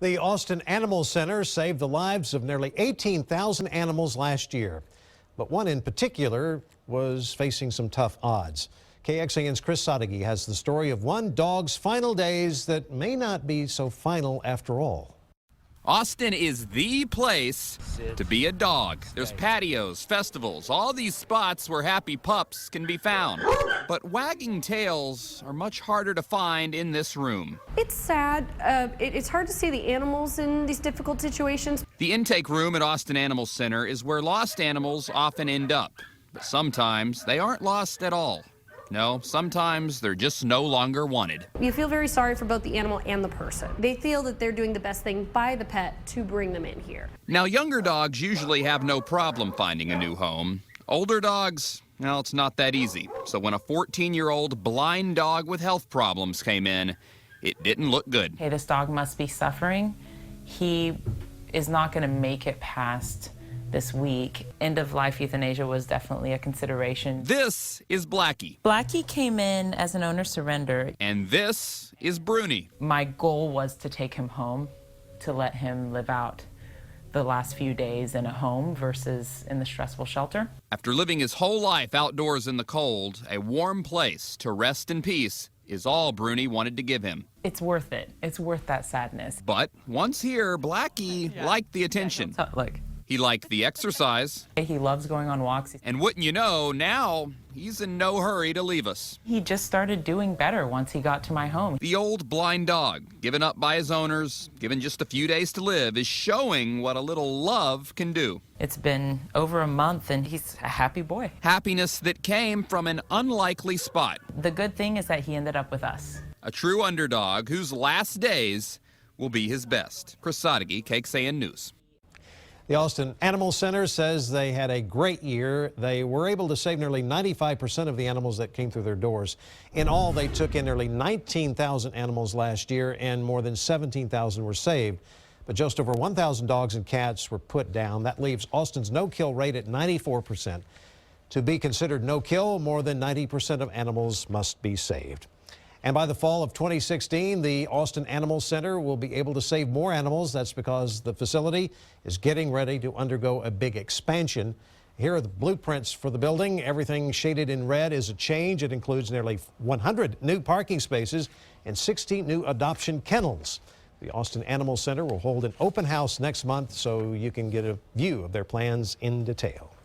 The Austin Animal Center saved the lives of nearly 18,000 animals last year. But one in particular was facing some tough odds. KXAN's Chris Sadeghi has the story of one dog's final days that may not be so final after all. Austin is the place to be a dog. There's patios, festivals, all these spots where happy pups can be found. But wagging tails are much harder to find in this room. It's sad. It's hard to see the animals in these difficult situations. The intake room at Austin Animal Center is where lost animals often end up. But sometimes they aren't lost at all. No, sometimes they're just no longer wanted. You feel very sorry for both the animal and the person. They feel that they're doing the best thing by the pet to bring them in here. Now, younger dogs usually have no problem finding a new home. Older dogs, well, it's not that easy. So when a 14-year-old blind dog with health problems came in, it didn't look good. Hey, this dog must be suffering. He is not going to make it past this week. End-of-life euthanasia was definitely a consideration. This is Blackie. Blackie came in as an owner surrender. And this is Bruni. My goal was to take him home, to let him live out the last few days in a home versus in the stressful shelter. After living his whole life outdoors in the cold, a warm place to rest in peace is all Bruni wanted to give him. It's worth it. It's worth that sadness. But once here, Blackie liked the attention. Look. He liked the exercise. He loves going on walks. And wouldn't you know, now he's in no hurry to leave us. He just started doing better once he got to my home. The old blind dog, given up by his owners, given just a few days to live, is showing what a little love can do. It's been over a month and he's a happy boy. Happiness that came from an unlikely spot. The good thing is that he ended up with us. A true underdog whose last days will be his best. Chris Sadeghi, KXAN News. The Austin Animal Center says they had a great year. They were able to save nearly 95% of the animals that came through their doors. In all, they took in nearly 19,000 animals last year, and more than 17,000 were saved. But just over 1,000 dogs and cats were put down. That leaves Austin's no-kill rate at 94%. To be considered no-kill, more than 90% of animals must be saved. And by the fall of 2016, the Austin Animal Center will be able to save more animals. That's because the facility is getting ready to undergo a big expansion. Here are the blueprints for the building. Everything shaded in red is a change. It includes nearly 100 new parking spaces and 16 new adoption kennels. The Austin Animal Center will hold an open house next month so you can get a view of their plans in detail.